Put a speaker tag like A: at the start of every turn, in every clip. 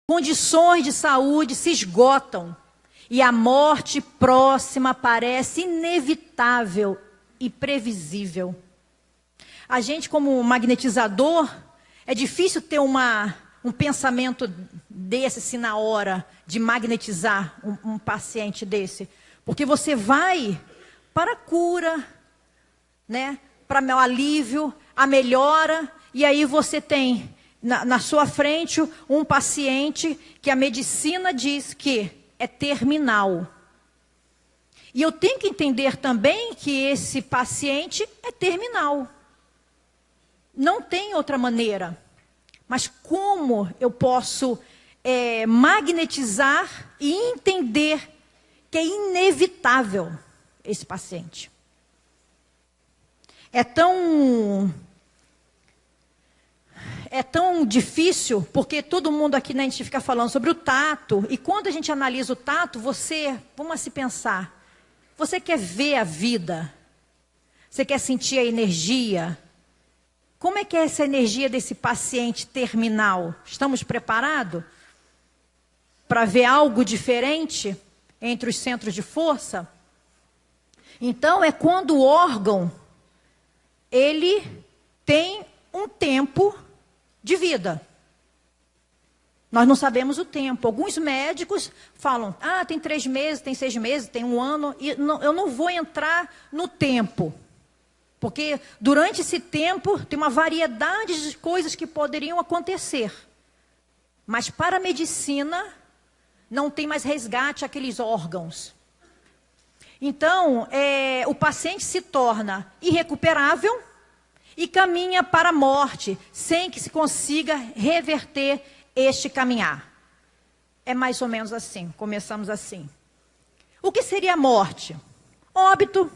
A: condições de saúde se esgotam e a morte próxima parece inevitável e previsível. A gente, como magnetizador, é difícil ter um pensamento desse assim, na hora de magnetizar um paciente desse. Porque você vai para a cura, né? Para o alívio, a melhora, e aí você tem na sua frente um paciente que a medicina diz que é terminal. E eu tenho que entender também que esse paciente é terminal. Não tem outra maneira. Mas como eu posso magnetizar e entender que é inevitável esse paciente? É tão difícil, porque todo mundo aqui, né, a gente fica falando sobre o tato, e quando a gente analisa o tato, vamos se pensar, você quer ver a vida, você quer sentir a energia. Como é que é essa energia desse paciente terminal? Estamos preparados para ver algo diferente entre os centros de força? Então, é quando o órgão, ele tem um tempo de vida. Nós não sabemos o tempo. Alguns médicos falam, tem 3 meses, tem 6 meses, tem 1 ano. E eu não vou entrar no tempo. Porque durante esse tempo tem uma variedade de coisas que poderiam acontecer. Mas para a medicina, não tem mais resgate àqueles órgãos. Então, o paciente se torna irrecuperável e caminha para a morte, sem que se consiga reverter este caminhar. É mais ou menos assim, começamos assim. O que seria a morte? Óbito,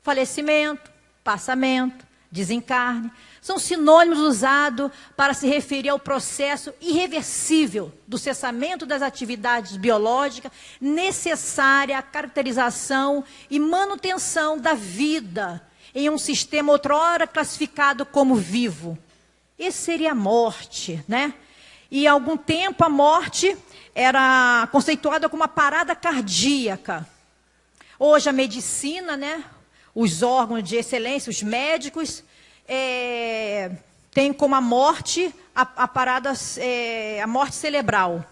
A: falecimento, passamento, desencarne, são sinônimos usados para se referir ao processo irreversível do cessamento das atividades biológicas necessária à caracterização e manutenção da vida em um sistema outrora classificado como vivo. Esse seria a morte, né? E há algum tempo a morte era conceituada como uma parada cardíaca. Hoje a medicina, né? Os órgãos de excelência, os médicos, têm como a morte, a morte cerebral.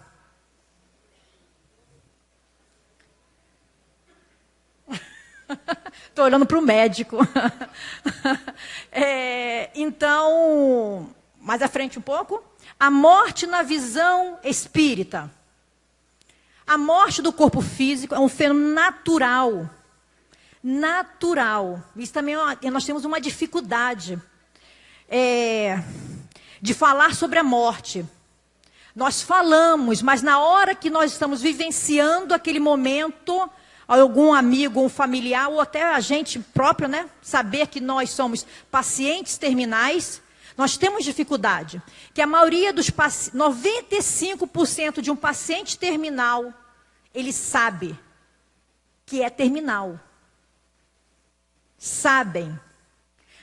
A: Estou olhando para o médico. Então, mais à frente um pouco. A morte na visão espírita. A morte do corpo físico é um fenômeno natural. Natural. Isso também nós temos uma dificuldade de falar sobre a morte. Nós falamos, mas na hora que nós estamos vivenciando aquele momento, algum amigo, um familiar, ou até a gente próprio, né, saber que nós somos pacientes terminais, nós temos dificuldade. Que a maioria dos 95% de um paciente terminal, ele sabe que é terminal. Sabem.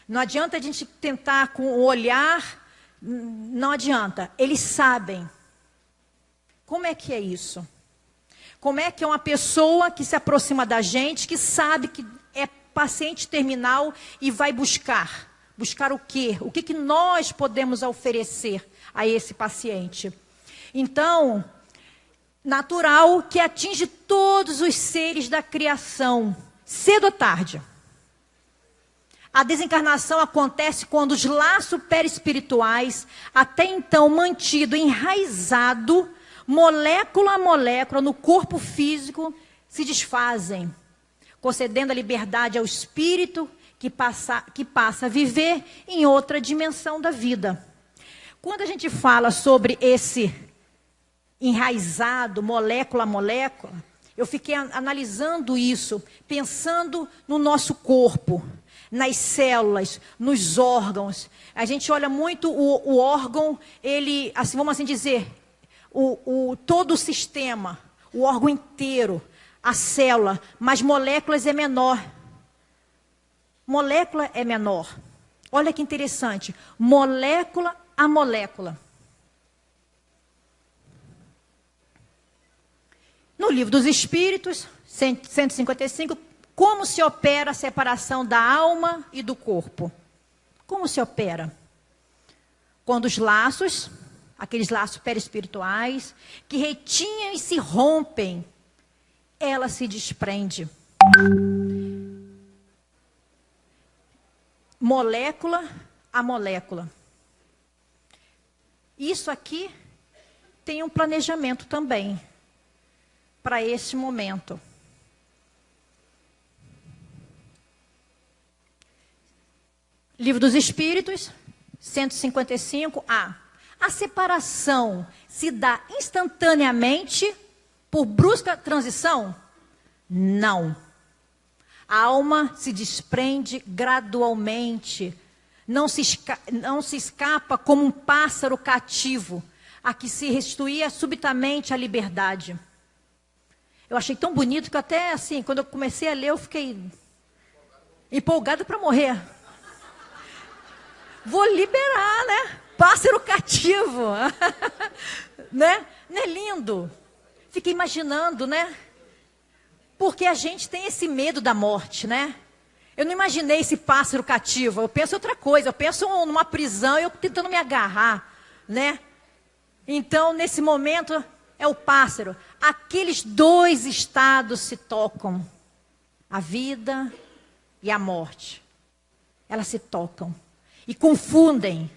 A: Não adianta a gente tentar com o olhar, não adianta. Eles sabem. Como é que é isso? Como é que é uma pessoa que se aproxima da gente, que sabe que é paciente terminal e vai buscar? Buscar o quê? O que nós podemos oferecer a esse paciente? Então, natural que atinge todos os seres da criação, cedo ou tarde. A desencarnação acontece quando os laços perispirituais, até então mantido, enraizado, molécula a molécula no corpo físico, se desfazem, concedendo a liberdade ao espírito que passa a viver em outra dimensão da vida. Quando a gente fala sobre esse enraizado, molécula a molécula, eu fiquei analisando isso, pensando no nosso corpo, nas células, nos órgãos. A gente olha muito o órgão, ele, assim, vamos assim dizer, todo o sistema, o órgão inteiro, a célula, mas moléculas é menor. Molécula é menor. Olha que interessante, molécula a molécula. No Livro dos Espíritos, 155, como se opera a separação da alma e do corpo? Como se opera? Quando os laços, aqueles laços perispirituais, que retinham e se rompem, ela se desprende. Molécula a molécula. Isso aqui tem um planejamento também para esse momento. Livro dos Espíritos, 155A. A separação se dá instantaneamente por brusca transição? Não. A alma se desprende gradualmente. Não se escapa como um pássaro cativo, a que se restituía subitamente à liberdade. Eu achei tão bonito que até assim, quando eu comecei a ler, eu fiquei empolgada para morrer. Vou liberar, né? Pássaro cativo. Né? Não é lindo? Fiquei imaginando, né? Porque a gente tem esse medo da morte, né? Eu não imaginei esse pássaro cativo. Eu penso outra coisa. Eu penso numa prisão, eu tentando me agarrar, né? Então, nesse momento, é o pássaro. Aqueles dois estados se tocam. A vida e a morte. Elas se tocam. E confundem.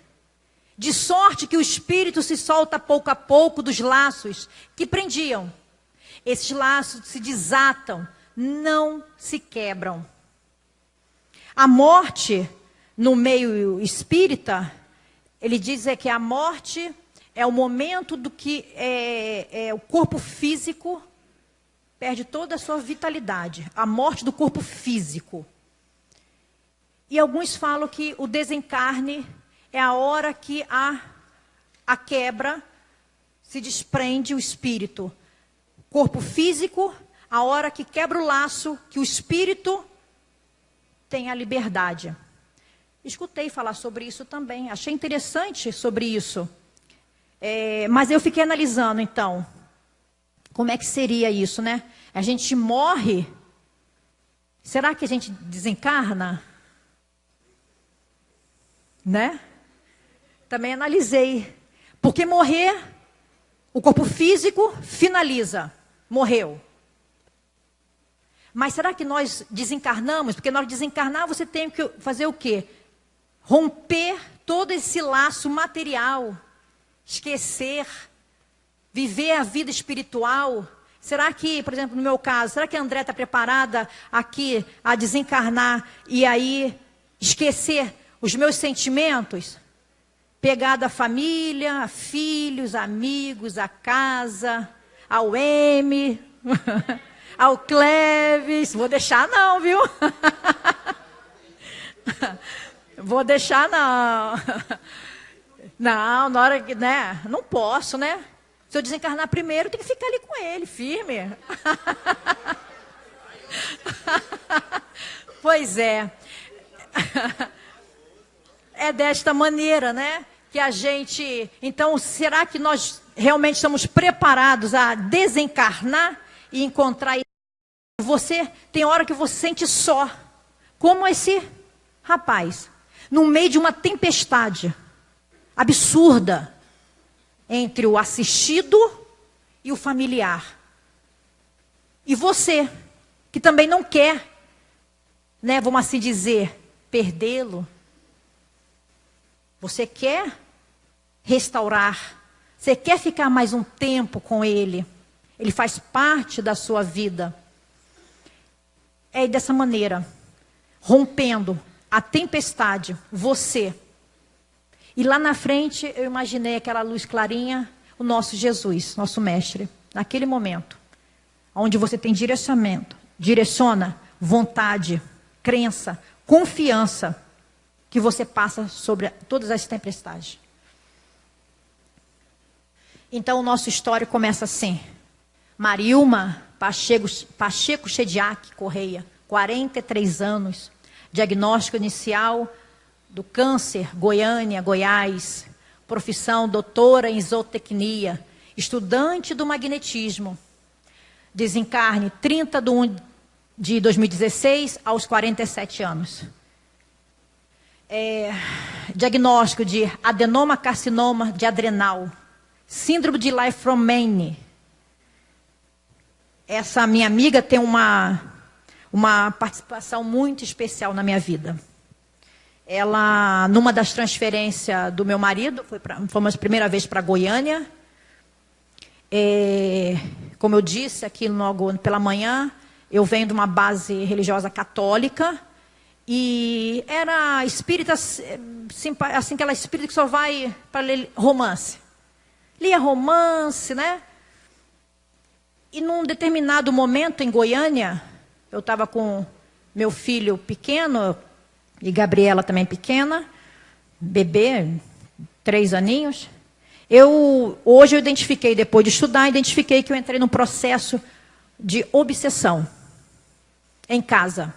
A: De sorte que o espírito se solta pouco a pouco dos laços que prendiam. Esses laços se desatam, não se quebram. A morte, no meio espírita, ele diz que a morte é o momento do que o corpo físico perde toda a sua vitalidade. A morte do corpo físico. E alguns falam que o desencarne é a hora que a quebra se desprende o espírito. Corpo físico, a hora que quebra o laço, que o espírito tem a liberdade. Escutei falar sobre isso também, achei interessante sobre isso. Mas eu fiquei analisando, então, como é que seria isso, né? A gente morre, será que a gente desencarna? Né? Também analisei. Porque morrer, o corpo físico finaliza. Morreu. Mas será que nós desencarnamos? Porque nós desencarnar, você tem que fazer o quê? Romper todo esse laço material. Esquecer. Viver a vida espiritual. Será que, por exemplo, no meu caso, será que a André está preparada aqui a desencarnar e aí esquecer os meus sentimentos? Pegado à família, a filhos, amigos, a casa, ao M, ao Cleves. Vou deixar não, viu? Vou deixar não. Não, na hora que, né? Não posso, né? Se eu desencarnar primeiro, tem que ficar ali com ele, firme. Pois é. É desta maneira, né? Que a gente... Então, será que nós realmente estamos preparados a desencarnar e encontrar... Você, tem hora que você sente só. Como esse rapaz. No meio de uma tempestade absurda. Entre o assistido e o familiar. E você, que também não quer, né? Vamos assim dizer, perdê-lo. Você quer restaurar. Você quer ficar mais um tempo com ele. Ele faz parte da sua vida. É dessa maneira. Rompendo a tempestade. Você. E lá na frente eu imaginei aquela luz clarinha. O nosso Jesus, nosso mestre. Naquele momento. Onde você tem direcionamento. Direciona vontade, crença, confiança. Que você passa sobre todas as tempestades. Então, o nosso história começa assim. Marilma Pacheco Chediak Correia, 43 anos. Diagnóstico inicial do câncer, Goiânia, Goiás. Profissão doutora em zootecnia. Estudante do magnetismo. desencarne 30/1/2016, aos 47 anos. Diagnóstico de adenoma carcinoma de adrenal, síndrome de Life-Romaine. Essa minha amiga tem uma participação muito especial na minha vida. Ela, numa das transferências do meu marido, fomos a primeira vez para Goiânia. Como eu disse aqui logo pela manhã, eu venho de uma base religiosa católica e era espírita, assim, aquela espírita que só vai para ler romance. Lia romance, né? E num determinado momento em Goiânia, eu estava com meu filho pequeno e Gabriela também pequena, bebê, 3 aninhos. Hoje eu identifiquei, depois de estudar, identifiquei que eu entrei num processo de obsessão em casa.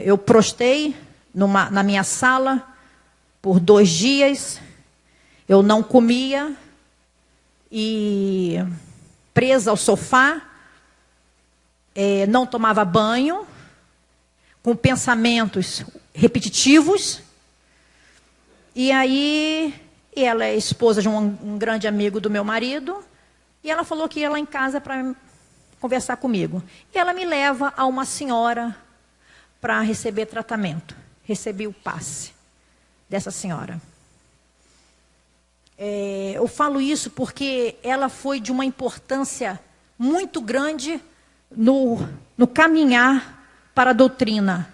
A: Eu prostei na minha sala por 2 dias, eu não comia e presa ao sofá, não tomava banho, com pensamentos repetitivos. E aí, ela é esposa de um grande amigo do meu marido, e ela falou que ia lá em casa para conversar comigo. E ela me leva a uma senhora para receber tratamento. Recebi o passe dessa senhora. Eu falo isso porque ela foi de uma importância muito grande no caminhar para a doutrina.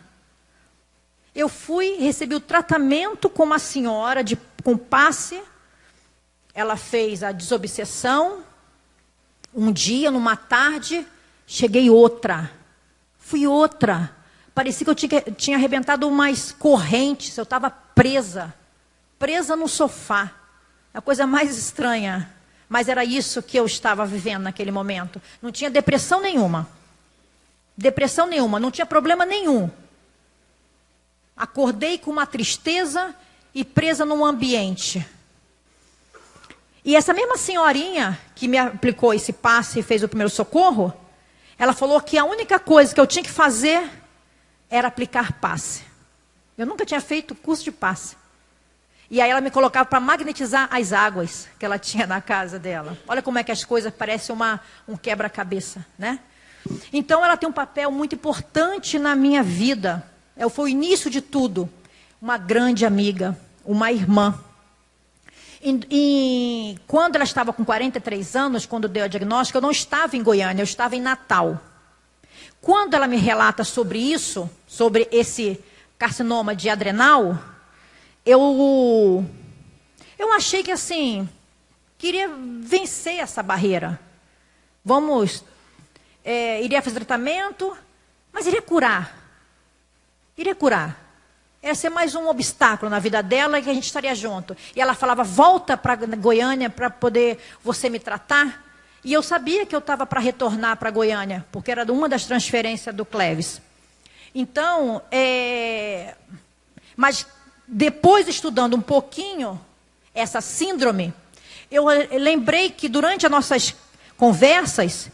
A: Eu recebi o tratamento com uma senhora com passe. Ela fez a desobsessão. Um dia, numa tarde, cheguei outra. Fui outra. Parecia que eu tinha arrebentado umas correntes. Eu estava presa no sofá. A coisa mais estranha. Mas era isso que eu estava vivendo naquele momento. Não tinha depressão nenhuma. Não tinha problema nenhum. Acordei com uma tristeza e presa num ambiente. E essa mesma senhorinha que me aplicou esse passe e fez o primeiro socorro, ela falou que a única coisa que eu tinha que fazer era aplicar passe. Eu nunca tinha feito curso de passe. E aí ela me colocava para magnetizar as águas que ela tinha na casa dela. Olha como é que as coisas parecem um quebra-cabeça, né? Então ela tem um papel muito importante na minha vida. Foi o início de tudo. Uma grande amiga, uma irmã. E quando ela estava com 43 anos, quando deu a diagnóstico, eu não estava em Goiânia, eu estava em Natal. Quando ela me relata sobre isso, sobre esse carcinoma de adrenal, eu achei que assim, queria vencer essa barreira. Iria fazer tratamento, mas iria curar. Ia ser mais um obstáculo na vida dela que a gente estaria junto. E ela falava, volta para Goiânia para poder você me tratar. E eu sabia que eu estava para retornar para Goiânia, porque era uma das transferências do Cleves. Então, mas depois estudando um pouquinho essa síndrome, eu lembrei que durante as nossas conversas,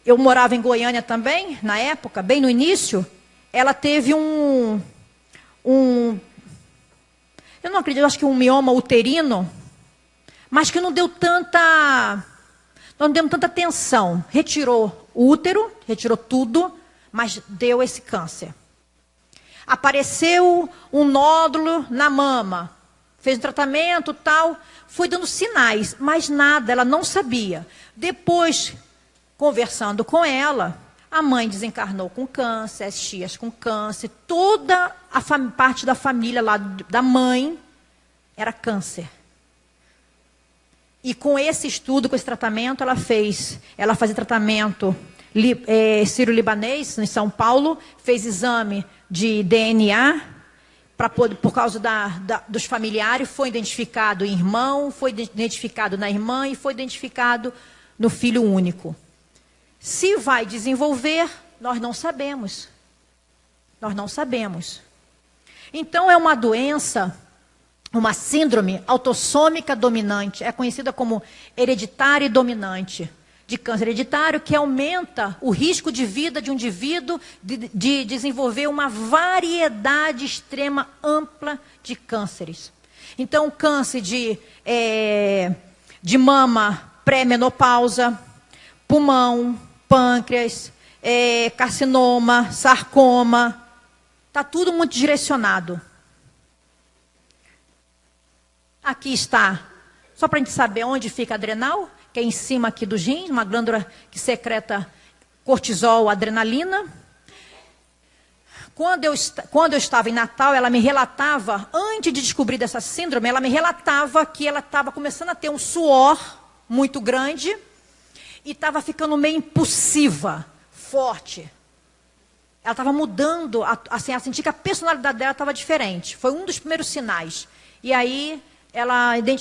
A: eu morava em Goiânia também, na época, bem no início, ela teve eu não acredito, acho que um mioma uterino, mas que não deu tanta atenção. Retirou o útero, retirou tudo, mas deu esse câncer. Apareceu um nódulo na mama, fez um tratamento, tal, foi dando sinais, mas nada, ela não sabia. Depois, conversando com ela, a mãe desencarnou com câncer, as tias com câncer, toda a parte da família lá da mãe era câncer. E com esse estudo, com esse tratamento, ela fazia tratamento sírio-libanês, em São Paulo, fez exame de DNA, por causa dos familiares, foi identificado em irmão, foi identificado na irmã e foi identificado no filho único. Se vai desenvolver, nós não sabemos. Nós não sabemos. Então, é uma doença, uma síndrome autossômica dominante. É conhecida como hereditária e dominante. de câncer hereditário que aumenta o risco de vida de um indivíduo de desenvolver uma variedade extrema ampla de cânceres. Então, câncer de mama pré-menopausa, pulmão, pâncreas, carcinoma, sarcoma, está tudo muito direcionado. Aqui está, só para a gente saber onde fica a adrenal, que é em cima aqui do rim, uma glândula que secreta cortisol, adrenalina. Quando eu estava em Natal, ela me relatava, antes de descobrir dessa síndrome, ela me relatava que ela estava começando a ter um suor muito grande e estava ficando meio impulsiva, forte. Ela estava mudando, assim, ela sentia que a personalidade dela estava diferente. Foi um dos primeiros sinais. E aí,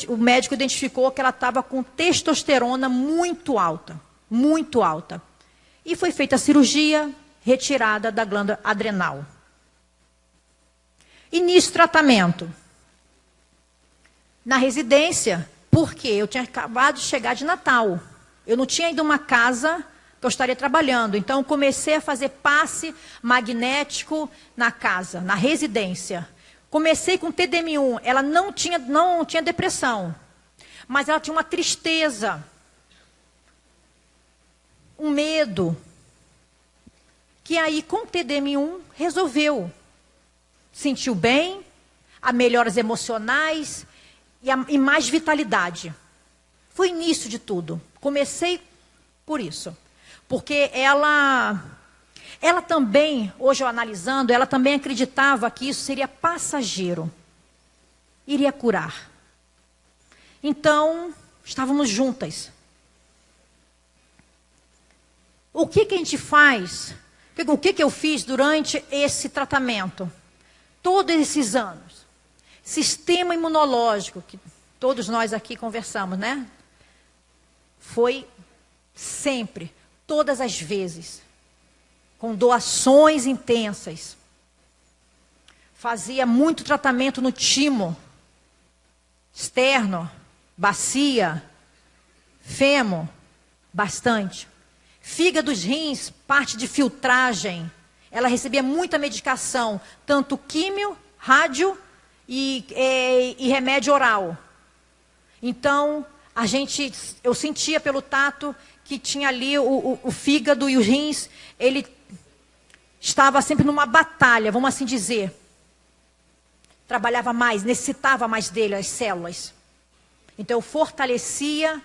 A: o médico identificou que ela estava com testosterona muito alta. Muito alta. E foi feita a cirurgia, retirada da glândula adrenal. Início do tratamento. Na residência, porque eu tinha acabado de chegar de Natal. Eu não tinha ainda uma casa que eu estaria trabalhando. Então, comecei a fazer passe magnético na casa, na residência. Comecei com TDM1. Ela não tinha depressão, mas ela tinha uma tristeza, um medo, que aí com TDM1 resolveu. Sentiu bem, há melhoras emocionais e mais vitalidade. Foi o início de tudo. Comecei por isso. Porque ela também, hoje eu analisando, ela também acreditava que isso seria passageiro. Iria curar. Então, estávamos juntas. O que a gente faz? O que eu fiz durante esse tratamento? Todos esses anos. Sistema imunológico, que todos nós aqui conversamos, né? Foi sempre, todas as vezes, com doações intensas. Fazia muito tratamento no timo, externo, bacia, fêmur, bastante. Fígado, rins, parte de filtragem. Ela recebia muita medicação, tanto químio, rádio e remédio oral. Então, eu sentia pelo tato que tinha ali o fígado e os rins, ele estava sempre numa batalha, vamos assim dizer. Trabalhava mais, necessitava mais dele, as células. Então eu fortalecia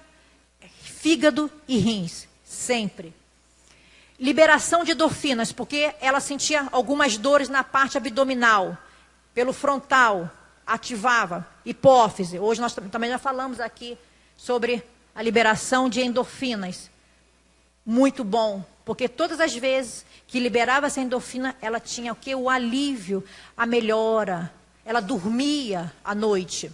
A: fígado e rins, sempre. Liberação de endorfinas, porque ela sentia algumas dores na parte abdominal, pelo frontal, ativava, hipófise. Hoje nós também já falamos aqui sobre a liberação de endorfinas. Muito bom, porque todas as vezes que liberava essa endorfina, ela tinha o quê? O alívio, a melhora. Ela dormia à noite.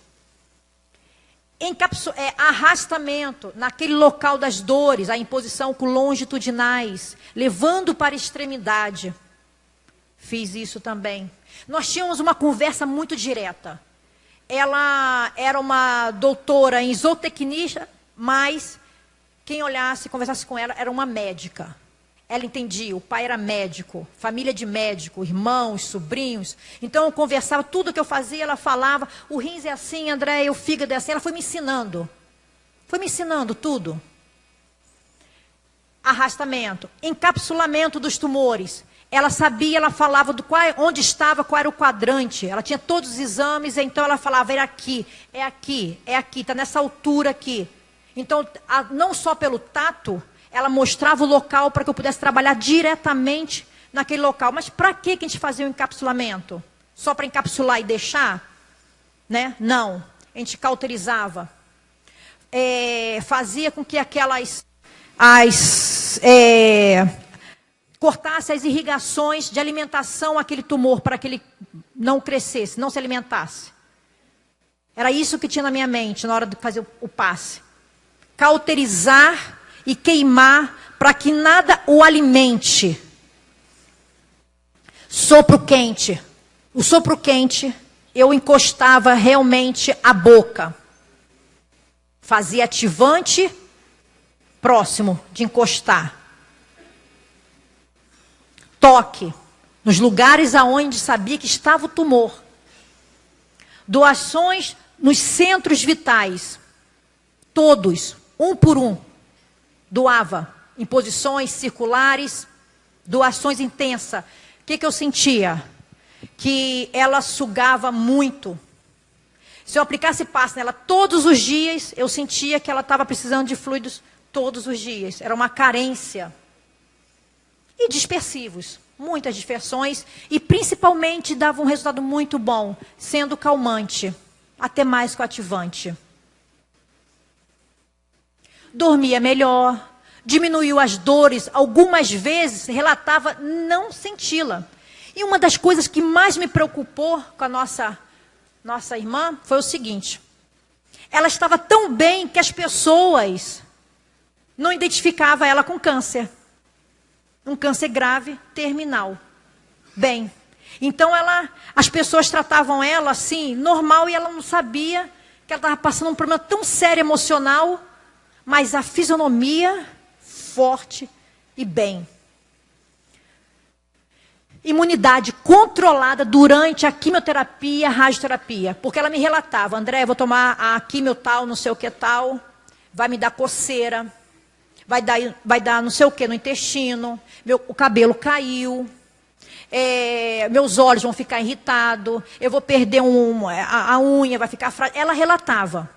A: Arrastamento naquele local das dores, a imposição com longitudinais, levando para a extremidade. Fiz isso também. Nós tínhamos uma conversa muito direta. Ela era uma doutora em zootecnia, mas quem olhasse, conversasse com ela, era uma médica. Ela entendia, o pai era médico, família de médico, irmãos, sobrinhos. Então eu conversava, tudo que eu fazia, ela falava, o rins é assim, André, o fígado é assim. Ela foi me ensinando. Foi me ensinando tudo. Arrastamento, encapsulamento dos tumores. Ela sabia, ela falava onde estava, qual era o quadrante. Ela tinha todos os exames, então ela falava, era aqui, é aqui, é aqui, está nessa altura aqui. Então, não só pelo tato, ela mostrava o local para que eu pudesse trabalhar diretamente naquele local. Mas para que a gente fazia o encapsulamento? Só para encapsular e deixar? Né? Não. A gente cauterizava. Fazia com que cortasse as irrigações de alimentação àquele tumor para que ele não crescesse, não se alimentasse. Era isso que tinha na minha mente na hora de fazer o passe. Cauterizar e queimar para que nada o alimente. Sopro quente. O sopro quente, eu encostava realmente a boca. Fazia ativante próximo de encostar. Toque nos lugares aonde sabia que estava o tumor. Doações nos centros vitais. Todos, um por um, doava em posições circulares, doações intensas. O que eu sentia? Que ela sugava muito. Se eu aplicasse passe nela todos os dias, eu sentia que ela estava precisando de fluidos todos os dias. Era uma carência. E dispersivos, muitas dispersões, e principalmente dava um resultado muito bom, sendo calmante, até mais que o ativante. Dormia melhor, diminuiu as dores, algumas vezes relatava não senti-la. E uma das coisas que mais me preocupou com a nossa irmã foi o seguinte: ela estava tão bem que as pessoas não identificavam ela com câncer. Um câncer grave, terminal. Bem, então as pessoas tratavam ela assim, normal, e ela não sabia que ela estava passando um problema tão sério emocional, mas a fisionomia forte e bem. Imunidade controlada durante a quimioterapia e a radioterapia. Porque ela me relatava: André, eu vou tomar a quimio tal, não sei o que tal, vai me dar coceira, vai dar não sei o que no intestino, o cabelo caiu, meus olhos vão ficar irritados, eu vou perder a unha, vai ficar frágil. Ela relatava.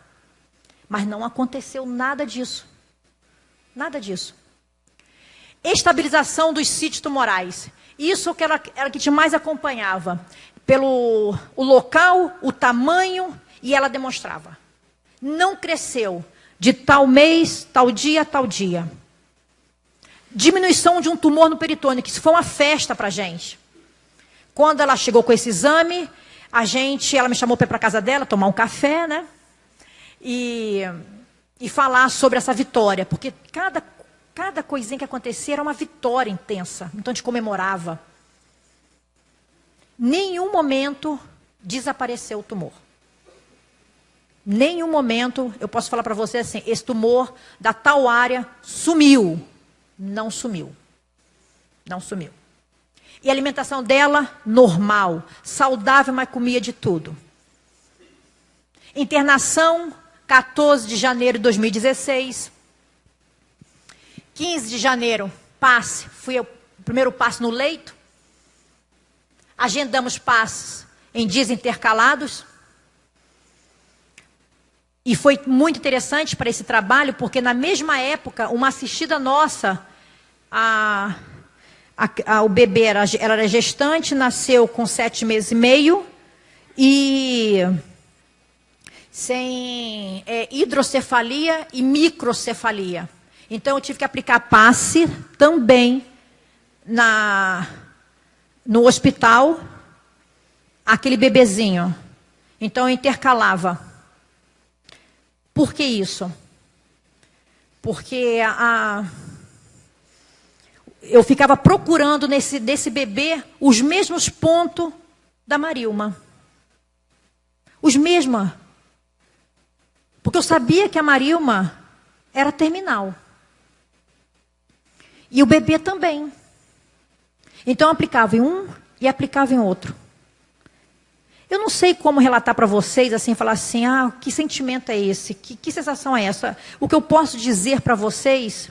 A: Mas não aconteceu nada disso. Nada disso. Estabilização dos sítios tumorais. Isso que era que te mais acompanhava. Pelo o local, o tamanho, e ela demonstrava. Não cresceu de tal mês, tal dia, tal dia. Diminuição de um tumor no peritônio, que isso foi uma festa para a gente. Quando ela chegou com esse exame, ela me chamou para ir para a casa dela, tomar um café, né? E falar sobre essa vitória, porque cada coisinha que acontecia era uma vitória intensa, então a gente comemorava. Nenhum momento desapareceu o tumor. Nenhum momento eu posso falar para você assim: esse tumor da tal área sumiu. Não sumiu. Não sumiu. E a alimentação dela, normal, saudável, mas comia de tudo. Internação, 14 de janeiro de 2016. 15 de janeiro, passe. Fui o primeiro passe no leito. Agendamos passes em dias intercalados. E foi muito interessante para esse trabalho, porque na mesma época, uma assistida nossa, o bebê ela era gestante, nasceu com 7 meses e meio. E sem hidrocefalia e microcefalia. Então, eu tive que aplicar passe também no hospital, aquele bebezinho. Então, eu intercalava. Por que isso? Porque eu ficava procurando desse bebê os mesmos pontos da Marilma. Os mesmos. Porque eu sabia que a Marilma era terminal. E o bebê também. Então eu aplicava em um e aplicava em outro. Eu não sei como relatar para vocês, assim, falar assim: que sentimento é esse? Que sensação é essa? O que eu posso dizer para vocês,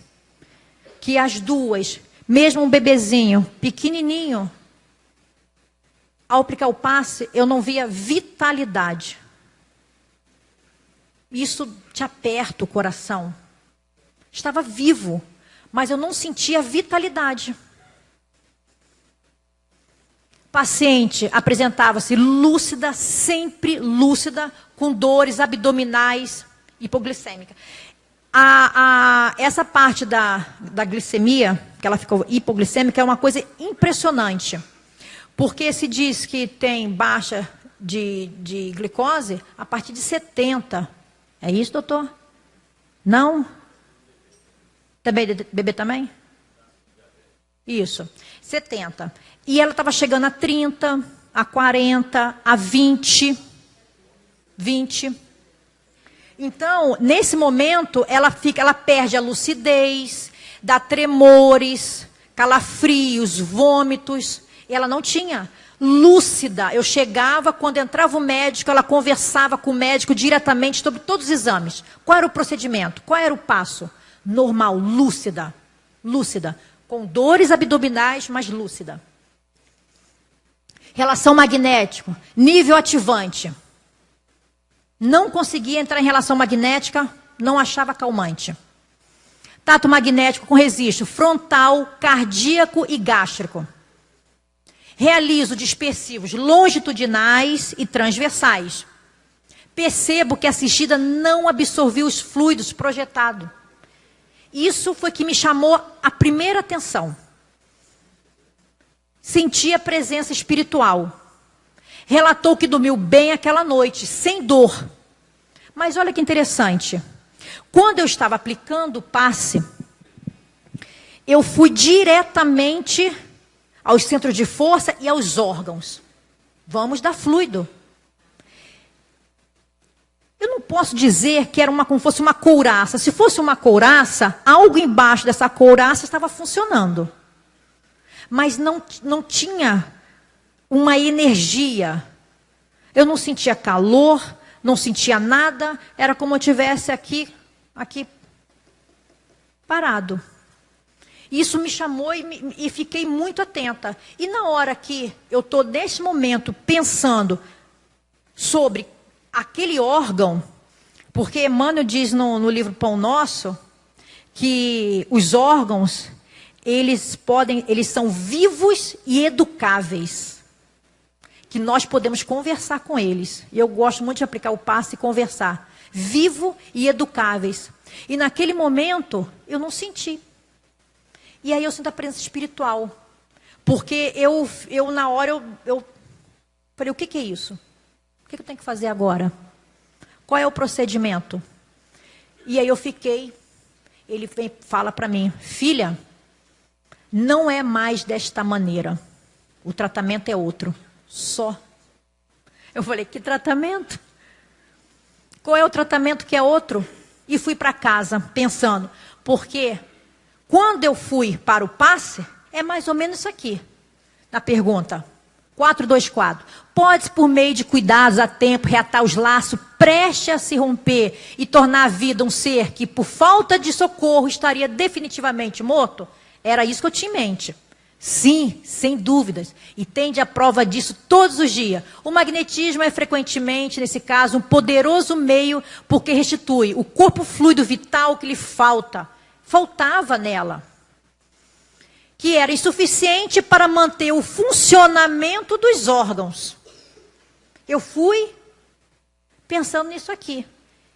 A: que as duas, mesmo um bebezinho pequenininho, ao aplicar o passe, eu não via vitalidade. Isso te aperta o coração. Estava vivo, mas eu não sentia vitalidade. Paciente apresentava-se lúcida, sempre lúcida, com dores abdominais, hipoglicêmica. Essa parte da glicemia, que ela ficou hipoglicêmica, é uma coisa impressionante. Porque se diz que tem baixa de glicose a partir de 70. É isso, doutor? Não? Bebê também? Isso, 70. E ela estava chegando a 30, a 40, a 20. Então, nesse momento, ela perde a lucidez, dá tremores, calafrios, vômitos. Ela não tinha lúcida. Eu chegava, quando entrava o médico, ela conversava com o médico diretamente sobre todos os exames. Qual era o procedimento? Qual era o passo? Normal, lúcida. Lúcida. Com dores abdominais, mas lúcida. Relação magnética, nível ativante. Não conseguia entrar em relação magnética, não achava calmante. Tato magnético com registro frontal, cardíaco e gástrico. Realizo dispersivos longitudinais e transversais. Percebo que a assistida não absorveu os fluidos projetados. Isso foi que me chamou a primeira atenção. Senti a presença espiritual. Relatou que dormiu bem aquela noite, sem dor. Mas olha que interessante. Quando eu estava aplicando o passe, eu fui diretamente aos centros de força e aos órgãos. Vamos dar fluido. Eu não posso dizer que era como fosse uma couraça. Se fosse uma couraça, algo embaixo dessa couraça estava funcionando. Mas não tinha uma energia. Eu não sentia calor, não sentia nada. Era como eu estivesse aqui parado. Isso me chamou e fiquei muito atenta. E na hora que eu estou, nesse momento, pensando sobre aquele órgão, porque Emmanuel diz no livro Pão Nosso, que os órgãos, eles são vivos e educáveis. Que nós podemos conversar com eles. E eu gosto muito de aplicar o passe e conversar. Vivo e educáveis. E naquele momento, eu não senti. E aí eu sinto a presença espiritual. Porque eu na hora, eu falei, o que é isso? O que eu tenho que fazer agora? Qual é o procedimento? E aí eu fiquei, ele fala para mim, filha, não é mais desta maneira. O tratamento é outro. Só. Eu falei, que tratamento? Qual é o tratamento que é outro? E fui para casa pensando, porque quando eu fui para o passe, é mais ou menos isso aqui. Na pergunta, 424. Pode, por meio de cuidados a tempo, reatar os laços, preste a se romper e tornar a vida um ser que, por falta de socorro, estaria definitivamente morto? Era isso que eu tinha em mente. Sim, sem dúvidas. E tende a prova disso todos os dias. O magnetismo é frequentemente, nesse caso, um poderoso meio porque restitui o corpo fluido vital que lhe faltava nela. Que era insuficiente para manter o funcionamento dos órgãos. Eu fui pensando nisso aqui.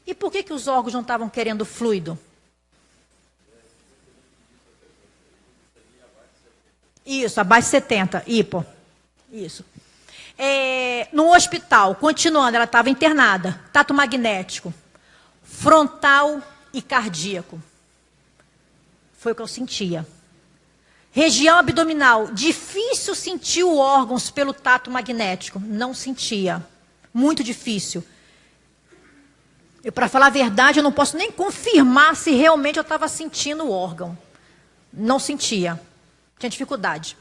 A: E por que os órgãos não estavam querendo fluido? Isso, abaixo de 70, hipo. Isso. No hospital, continuando, ela estava internada. Tato magnético, frontal e cardíaco. Foi o que eu sentia. Região abdominal, difícil sentir os órgãos pelo tato magnético. Não sentia. Muito difícil. Para falar a verdade, eu não posso nem confirmar se realmente eu estava sentindo o órgão. Não sentia. Tinha dificuldade.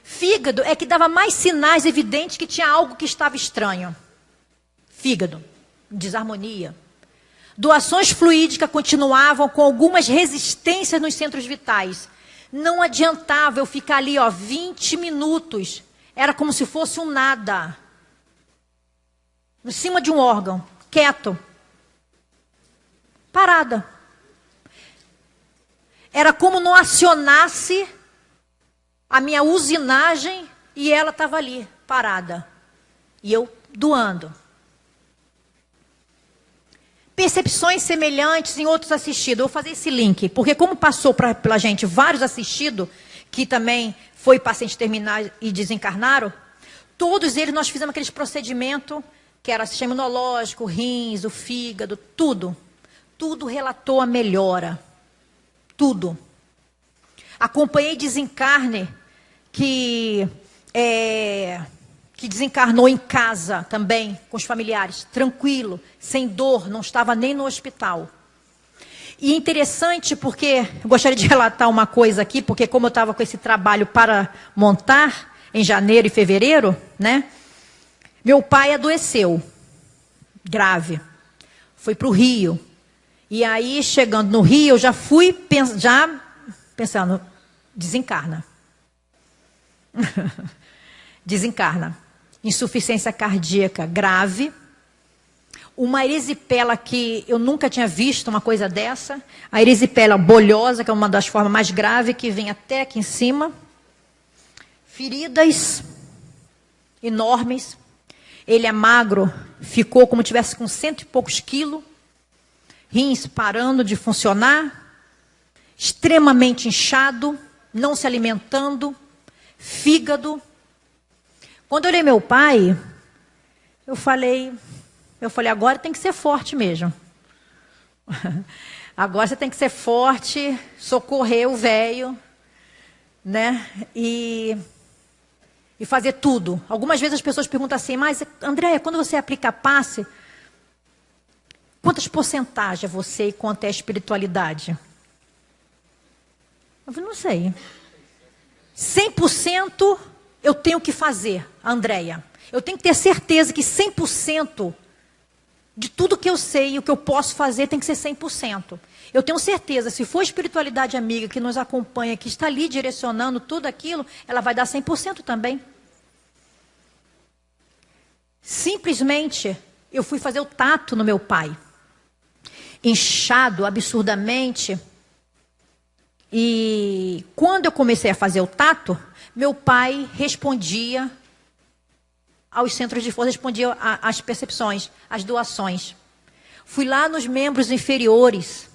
A: Fígado é que dava mais sinais evidentes que tinha algo que estava estranho. Fígado, desarmonia. Doações fluídicas continuavam com algumas resistências nos centros vitais. Não adiantava eu ficar ali, 20 minutos. Era como se fosse um nada. Em cima de um órgão, quieto. Parada. Era como não acionasse a minha usinagem e ela estava ali, parada. E eu doando. Percepções semelhantes em outros assistidos. Eu vou fazer esse link, porque como passou pela gente vários assistidos, que também foi paciente terminal e desencarnaram, todos eles nós fizemos aqueles procedimentos, que era o sistema imunológico, o rins, o fígado, tudo. Tudo relatou a melhora. Tudo. Acompanhei desencarne que que desencarnou em casa também, com os familiares, tranquilo, sem dor, não estava nem no hospital. E interessante porque, eu gostaria de relatar uma coisa aqui, porque como eu estava com esse trabalho para montar, em janeiro e fevereiro, né? Meu pai adoeceu, grave, foi para o Rio. E aí, chegando no Rio, eu já fui pensando, desencarna. Desencarna. Insuficiência cardíaca grave. Uma erisipela que eu nunca tinha visto uma coisa dessa. A erisipela bolhosa, que é uma das formas mais graves, que vem até aqui em cima. Feridas enormes. Ele é magro, ficou como tivesse com 100 e poucos quilos. Rins parando de funcionar. Extremamente inchado, não se alimentando. Fígado. Quando eu olhei meu pai, eu falei, agora tem que ser forte mesmo. Agora você tem que ser forte, socorrer o velho, né? E fazer tudo. Algumas vezes as pessoas perguntam assim, mas Andréia, quando você aplica passe, quantas porcentagens é você e quanto é a espiritualidade? Eu falei, não sei. 100% eu tenho que fazer, Andréia. Eu tenho que ter certeza que 100% de tudo que eu sei e o que eu posso fazer tem que ser 100%. Eu tenho certeza, se for a espiritualidade amiga que nos acompanha, que está ali direcionando tudo aquilo, ela vai dar 100% também. Simplesmente, eu fui fazer o tato no meu pai. Inchado absurdamente. E quando eu comecei a fazer o tato, meu pai respondia aos centros de força, respondia às percepções, às doações. Fui lá nos membros inferiores,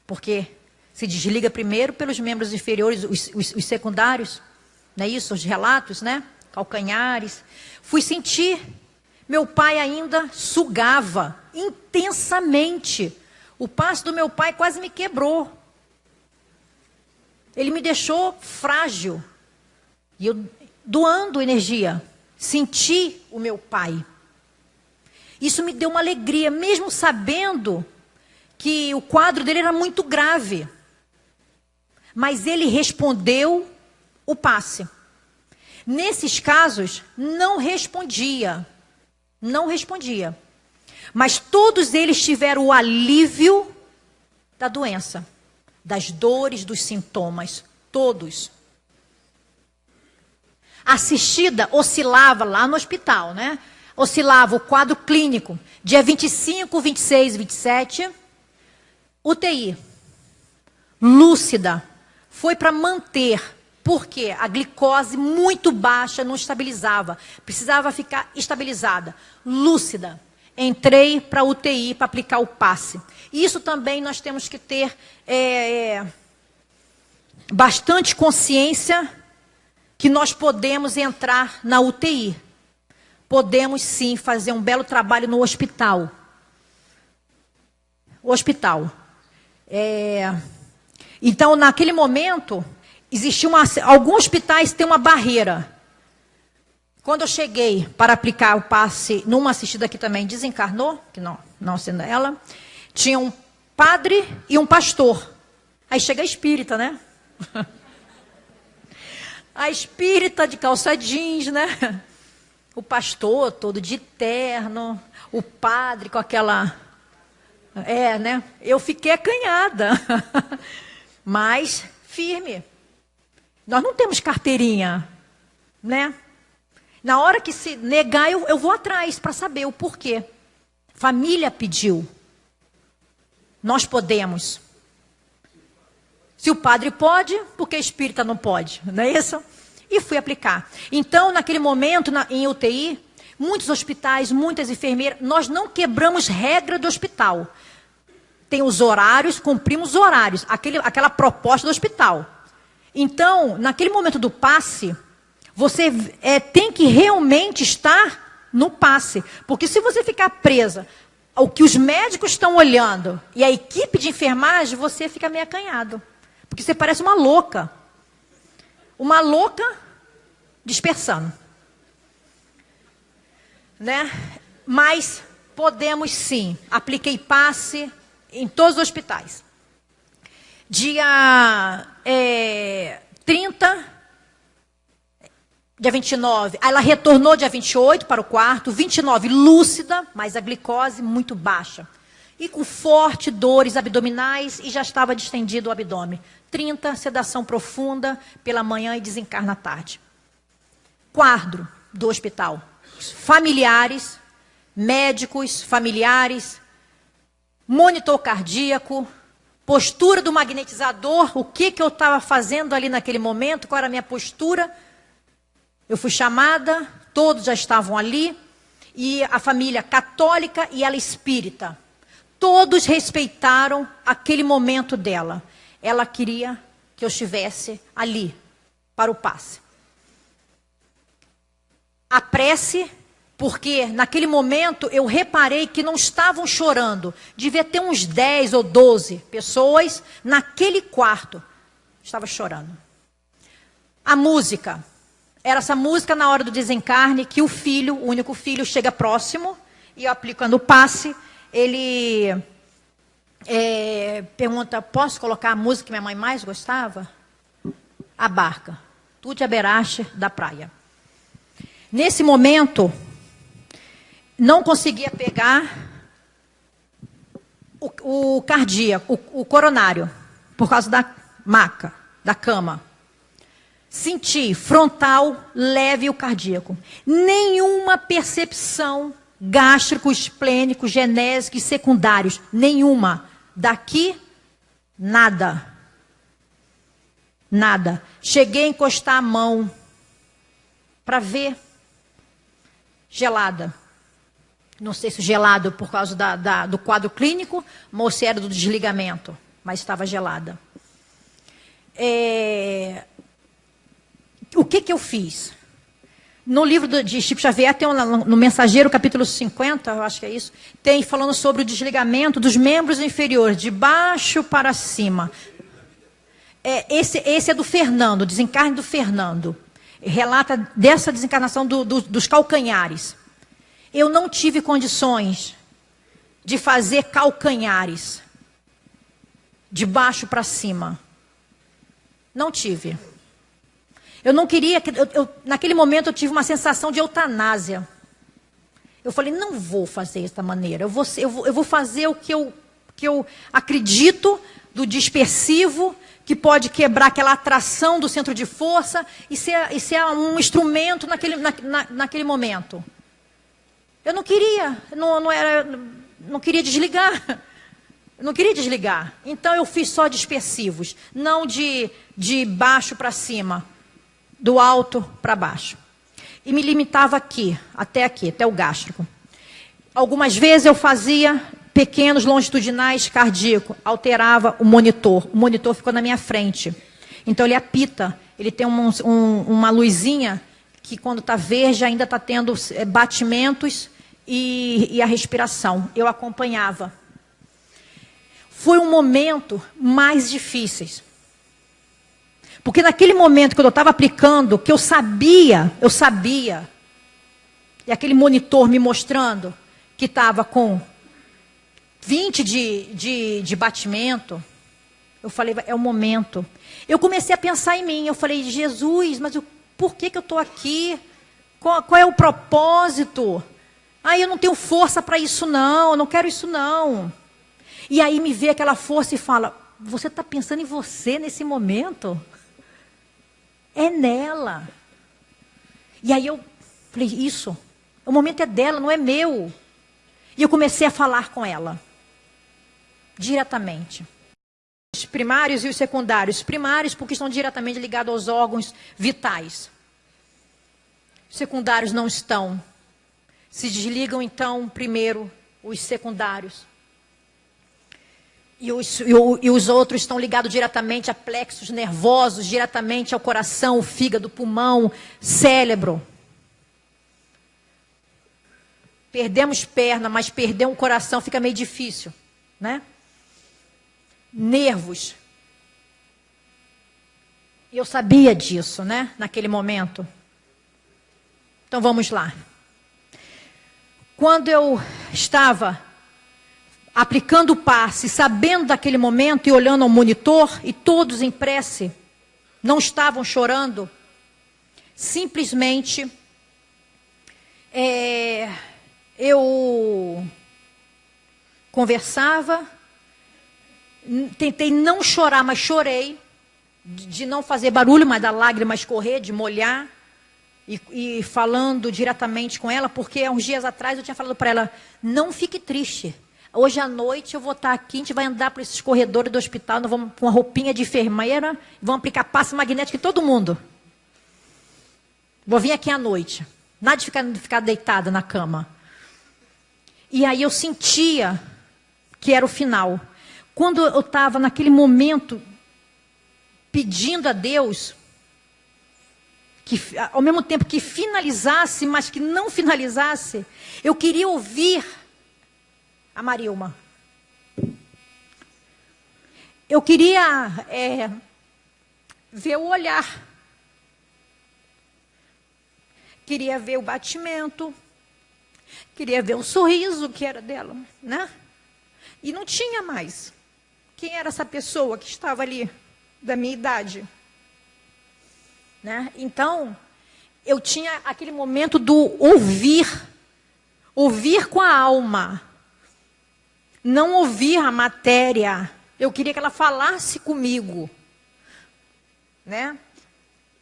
A: porque se desliga primeiro pelos membros inferiores, os secundários, não é isso? Os relatos, né? Calcanhares. Fui sentir, meu pai ainda sugava intensamente. O passo do meu pai quase me quebrou. Ele me deixou frágil. E eu doando energia. Senti o meu pai. Isso me deu uma alegria, mesmo sabendo que o quadro dele era muito grave. Mas ele respondeu o passe. Nesses casos, não respondia. Não respondia. Mas todos eles tiveram o alívio da doença. Das dores, dos sintomas. Todos. Assistida oscilava lá no hospital, né? Oscilava o quadro clínico. Dia 25, 26, 27. UTI. Lúcida. Foi para manter. Porque a glicose muito baixa não estabilizava. Precisava ficar estabilizada. Lúcida. Entrei para a UTI para aplicar o passe. Isso também nós temos que ter bastante consciência que nós podemos entrar na UTI. Podemos sim fazer um belo trabalho no hospital. Hospital. Então, naquele momento, existia alguns hospitais têm uma barreira. Quando eu cheguei para aplicar o passe numa assistida que também desencarnou, que não sendo ela, tinha um padre e um pastor. Aí chega a espírita, né? A espírita de calça jeans, né? O pastor todo de terno, o padre com aquela... né? Eu fiquei acanhada, mas firme. Nós não temos carteirinha, né? Na hora que se negar, eu vou atrás para saber o porquê. Família pediu. Nós podemos. Se o padre pode, por que a espírita não pode? Não é isso? E fui aplicar. Então, naquele momento, em UTI, muitos hospitais, muitas enfermeiras, nós não quebramos regra do hospital. Tem os horários, cumprimos os horários, aquela proposta do hospital. Então, naquele momento do passe, você tem que realmente estar no passe. Porque se você ficar presa ao que os médicos estão olhando e a equipe de enfermagem, você fica meio acanhado. Porque você parece uma louca. Uma louca dispersando. né? Mas podemos sim. Apliquei passe em todos os hospitais. Dia 30, dia 29, aí ela retornou dia 28 para o quarto, 29 lúcida, mas a glicose muito baixa. E com forte dores abdominais e já estava distendido o abdômen. 30, sedação profunda pela manhã e desencarna à tarde. Quadro do hospital. Familiares, médicos, familiares, monitor cardíaco, postura do magnetizador, o que eu estava fazendo ali naquele momento, qual era a minha postura. Eu fui chamada, todos já estavam ali, e a família católica e ela espírita. Todos respeitaram aquele momento dela. Ela queria que eu estivesse ali, para o passe. A prece, porque naquele momento eu reparei que não estavam chorando. Devia ter uns 10 ou 12 pessoas naquele quarto. Estava chorando. A música. Era essa música na hora do desencarne, que o filho, o único filho, chega próximo, e eu aplicando o passe, ele pergunta, posso colocar a música que minha mãe mais gostava? A Barca. Tudo a Berache da praia. Nesse momento, não conseguia pegar o cardíaco, o coronário, por causa da maca, da cama. Senti frontal, leve o cardíaco. Nenhuma percepção gástrico, esplênico, genésico e secundários. Nenhuma. Daqui, nada. Nada. Cheguei a encostar a mão para ver. Gelada. Não sei se gelado por causa do quadro clínico, ou se era do desligamento, mas estava gelada. O que eu fiz? No livro de Chico Xavier, tem no Mensageiro, capítulo 50, eu acho que é isso, tem falando sobre o desligamento dos membros inferiores, de baixo para cima. Esse é do Fernando, o desencarne do Fernando. Relata dessa desencarnação dos calcanhares. Eu não tive condições de fazer calcanhares de baixo para cima. Não tive. Eu não queria, naquele momento eu tive uma sensação de eutanásia. Eu falei, não vou fazer dessa maneira, eu vou fazer o que eu acredito do dispersivo, que pode quebrar aquela atração do centro de força e ser um instrumento naquele momento. Eu não queria, não queria desligar. Eu não queria desligar. Então eu fiz só dispersivos, não de baixo para cima. Do alto para baixo. E me limitava aqui, até o gástrico. Algumas vezes eu fazia pequenos longitudinais cardíacos, alterava o monitor. O monitor ficou na minha frente. Então ele apita, ele tem uma luzinha que quando está verde ainda está tendo batimentos e a respiração. Eu acompanhava. Foi um momento mais difícil. Porque naquele momento que eu estava aplicando, que eu sabia, e aquele monitor me mostrando que estava com 20 de batimento, eu falei, é o momento. Eu comecei a pensar em mim, eu falei, Jesus, mas por que eu estou aqui? Qual é o propósito? Eu não tenho força para isso não, eu não quero isso não. E aí me vê aquela força e fala, você está pensando em você nesse momento? É nela. E aí eu falei, isso, o momento é dela, não é meu. E eu comecei a falar com ela, diretamente. Os primários e os secundários. Primários porque estão diretamente ligados aos órgãos vitais. Os secundários não estão. Se desligam, então, primeiro, os secundários. E os outros estão ligados diretamente a plexos nervosos, diretamente ao coração, fígado, pulmão, cérebro. Perdemos perna, mas perder um coração fica meio difícil, né? Nervos. Eu sabia disso, né? Naquele momento. Então vamos lá. Quando eu estava aplicando o passe, sabendo daquele momento e olhando ao monitor, e todos em prece, não estavam chorando, simplesmente eu conversava, tentei não chorar, mas chorei, de não fazer barulho, mas da lágrima escorrer, de molhar, e falando diretamente com ela, porque há uns dias atrás eu tinha falado para ela, não fique triste, hoje à noite eu vou estar aqui, a gente vai andar por esses corredores do hospital, nós vamos com uma roupinha de enfermeira, vamos aplicar passe magnético em todo mundo. Vou vir aqui à noite. Nada de ficar deitada na cama. E aí eu sentia que era o final. Quando eu estava naquele momento pedindo a Deus que, ao mesmo tempo que finalizasse, mas que não finalizasse, eu queria ouvir a Marilma. Eu queria ver o olhar. Queria ver o batimento, queria ver o sorriso que era dela, né? E não tinha mais. Quem era essa pessoa que estava ali, da minha idade? Né? Então, eu tinha aquele momento do ouvir com a alma, não ouvir a matéria. Eu queria que ela falasse comigo, né?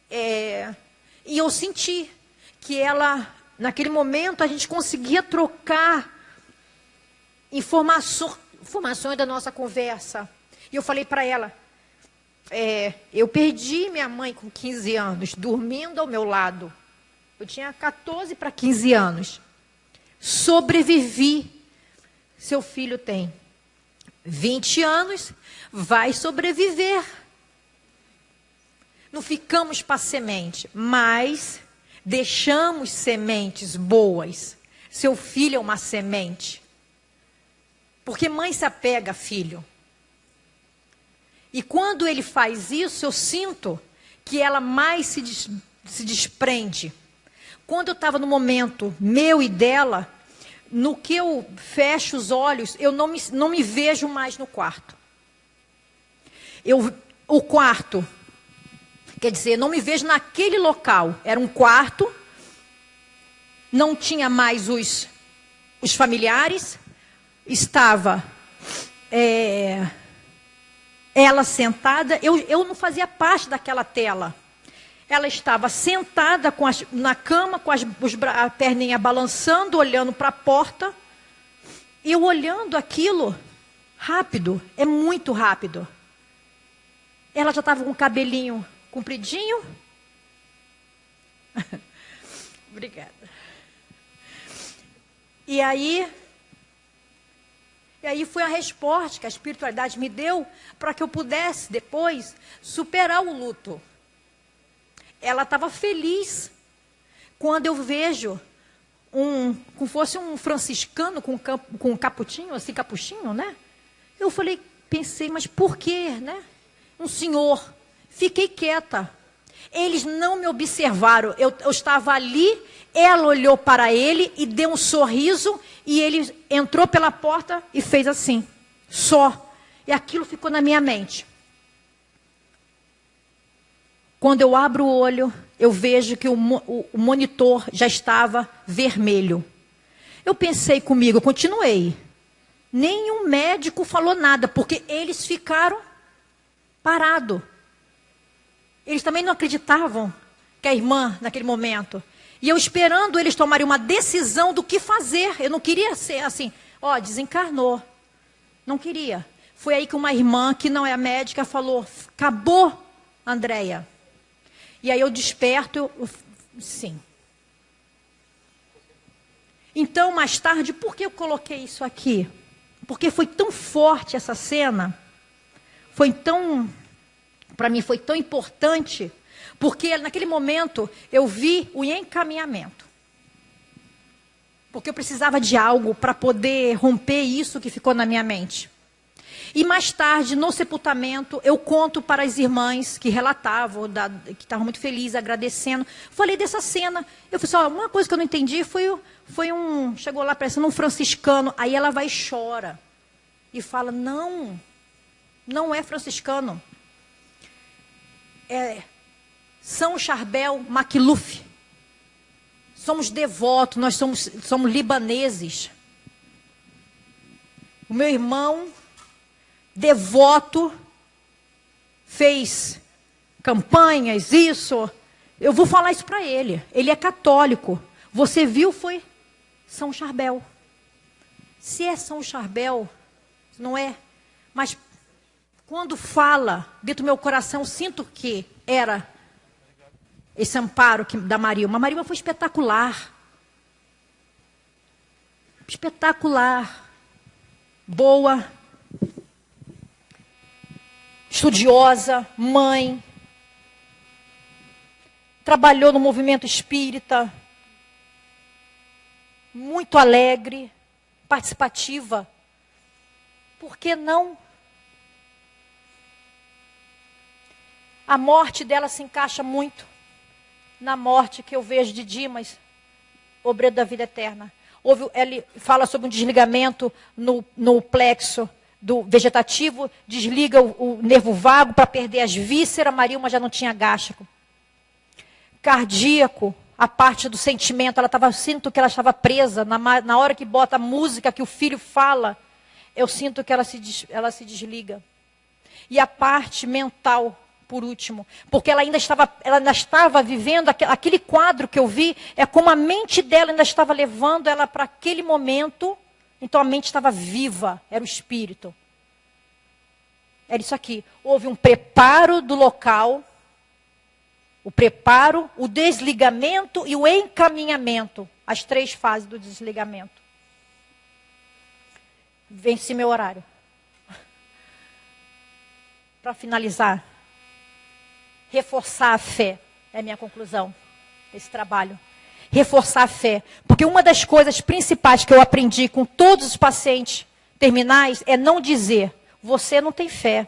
A: E eu senti que ela, naquele momento, a gente conseguia trocar informações da nossa conversa. E eu falei para ela, eu perdi minha mãe com 15 anos, dormindo ao meu lado. Eu tinha 14 para 15 anos. Sobrevivi. Seu filho tem 20 anos, vai sobreviver. Não ficamos para semente, mas deixamos sementes boas. Seu filho é uma semente. Porque mãe se apega a filho. E quando ele faz isso, eu sinto que ela mais se desprende. Quando eu estava no momento meu e dela, no que eu fecho os olhos, eu não me vejo mais no quarto. O quarto, quer dizer, não me vejo naquele local. Era um quarto, não tinha mais os familiares, estava ela sentada, eu não fazia parte daquela tela. Ela estava sentada na cama, com a perninha balançando, olhando para a porta. E eu olhando aquilo, rápido, é muito rápido. Ela já estava com o cabelinho compridinho. Obrigada. E aí foi a resposta que a espiritualidade me deu para que eu pudesse depois superar o luto. Ela estava feliz quando eu vejo como fosse um franciscano com um capuchinho, assim, capuchinho, né? Eu pensei, mas por quê, né? Um senhor. Fiquei quieta. Eles não me observaram. Eu estava ali, ela olhou para ele e deu um sorriso e ele entrou pela porta e fez assim, só. E aquilo ficou na minha mente. Quando eu abro o olho, eu vejo que o monitor já estava vermelho. Eu pensei comigo, eu continuei. Nenhum médico falou nada, porque eles ficaram parados. Eles também não acreditavam que a irmã, naquele momento. E eu esperando eles tomarem uma decisão do que fazer. Eu não queria ser assim, desencarnou. Não queria. Foi aí que uma irmã, que não é médica, falou, acabou, Andréia. E aí eu desperto, sim. Então, mais tarde, por que eu coloquei isso aqui? Porque foi tão forte essa cena, para mim foi tão importante, porque naquele momento eu vi o encaminhamento. Porque eu precisava de algo para poder romper isso que ficou na minha mente. E mais tarde, no sepultamento, eu conto para as irmãs que relatavam, que estavam muito felizes, agradecendo. Falei dessa cena. Eu falei assim, uma coisa que eu não entendi chegou lá parecendo um franciscano. Aí ela vai e chora. E fala, não é franciscano. É São Charbel Makhlouf. Somos devotos, nós somos libaneses. O meu irmão, devoto, fez campanhas, isso. Eu vou falar isso para ele. Ele é católico. Você viu, foi São Charbel. Se é São Charbel, não é? Mas quando fala, dentro do meu coração, eu sinto que era esse amparo da Marilma. A Marilma foi espetacular. Espetacular. Boa. Estudiosa, mãe. Trabalhou no movimento espírita. Muito alegre, participativa. Por que não? A morte dela se encaixa muito na morte que eu vejo de Dimas, obreiro da vida eterna. Ele fala sobre um desligamento no plexo do vegetativo, desliga o nervo vago para perder as vísceras. Marilma já não tinha gástrico. Cardíaco, a parte do sentimento, sinto que ela estava presa. Na hora que bota a música que o filho fala, eu sinto que ela se desliga. E a parte mental, por último, porque ela ainda estava vivendo aquele quadro que eu vi, é como a mente dela ainda estava levando ela para aquele momento, então a mente estava viva, era o espírito. Era isso aqui, houve um preparo do local, o preparo, o desligamento e o encaminhamento, as 3 fases do desligamento. Venci meu horário. Para finalizar, reforçar a fé, é a minha conclusão desse trabalho. Reforçar a fé. Porque uma das coisas principais que eu aprendi com todos os pacientes terminais é não dizer, você não tem fé.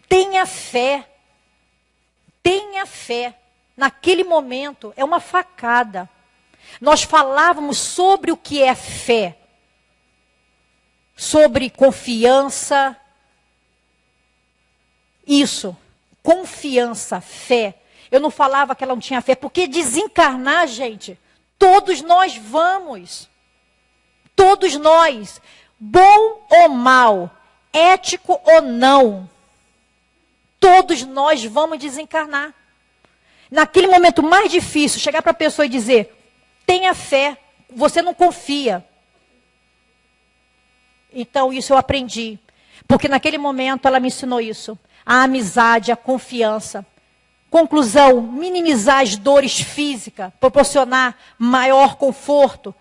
A: Tenha fé. Tenha fé. Naquele momento, é uma facada. Nós falávamos sobre o que é fé. Sobre confiança. Isso. Confiança, fé. Eu não falava que ela não tinha fé, porque desencarnar, gente, todos nós vamos. Todos nós. Bom ou mal, ético ou não. Todos nós vamos desencarnar. Naquele momento mais difícil, chegar para a pessoa e dizer, tenha fé, você não confia. Então, isso eu aprendi. Porque naquele momento ela me ensinou isso. A amizade, a confiança. Conclusão, minimizar as dores físicas, proporcionar maior conforto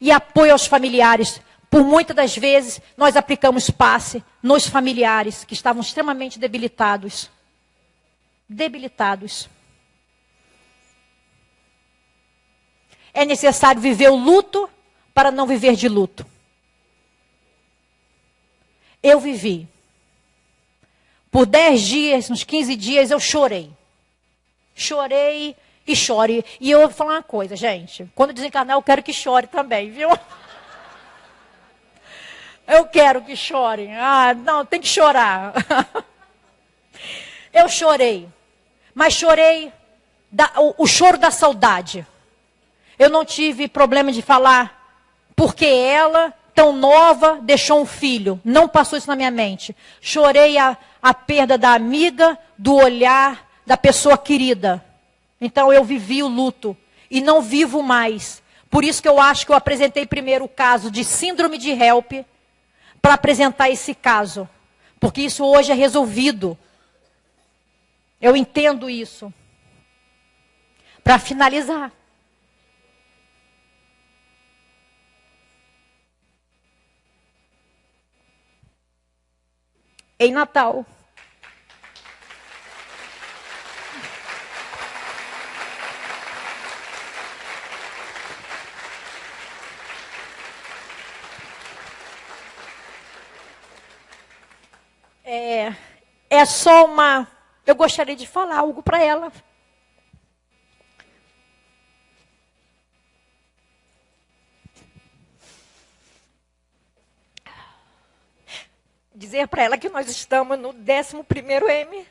A: e apoio aos familiares. Por muitas das vezes, nós aplicamos passe nos familiares que estavam extremamente debilitados. Debilitados. É necessário viver o luto para não viver de luto. Eu vivi. Por 10 dias, uns 15 dias, eu chorei. Chorei e chore. E eu vou falar uma coisa, gente. Quando desencarnar, eu quero que chore também, viu? Eu quero que chorem. Ah, não, tem que chorar. Eu chorei. Mas chorei o choro da saudade. Eu não tive problema de falar porque ela, tão nova, deixou um filho. Não passou isso na minha mente. Chorei a perda da amiga, do olhar, da pessoa querida. Então eu vivi o luto e não vivo mais. Por isso que eu acho que eu apresentei primeiro o caso de síndrome de HELP para apresentar esse caso. Porque isso hoje é resolvido. Eu entendo isso. Para finalizar. Em Natal. É só uma... Eu gostaria de falar algo para ela. Dizer para ela que nós estamos no 11º M.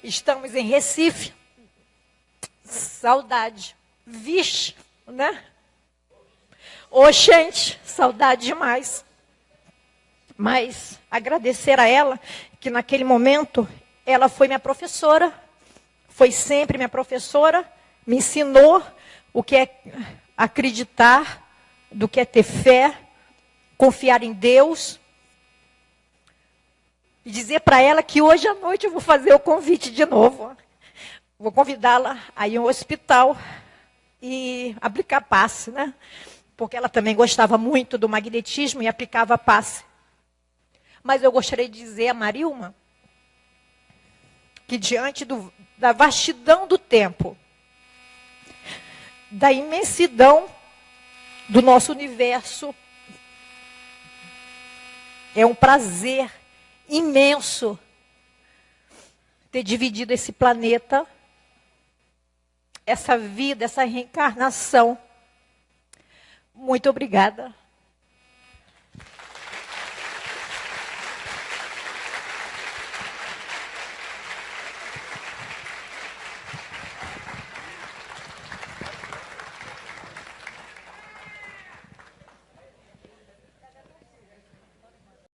A: Estamos em Recife. Saudade. Vixe, né? Oxente, saudade demais. Mas agradecer a ela, que naquele momento, ela foi minha professora. Foi sempre minha professora. Me ensinou o que é acreditar, do que é ter fé, confiar em Deus. E dizer para ela que hoje à noite eu vou fazer o convite de novo. Vou convidá-la a ir ao hospital e aplicar passe, né? Porque ela também gostava muito do magnetismo e aplicava passe. Mas eu gostaria de dizer a Marilma que diante da vastidão do tempo, da imensidão do nosso universo, é um prazer imenso ter dividido esse planeta, essa vida, essa reencarnação. Muito obrigada.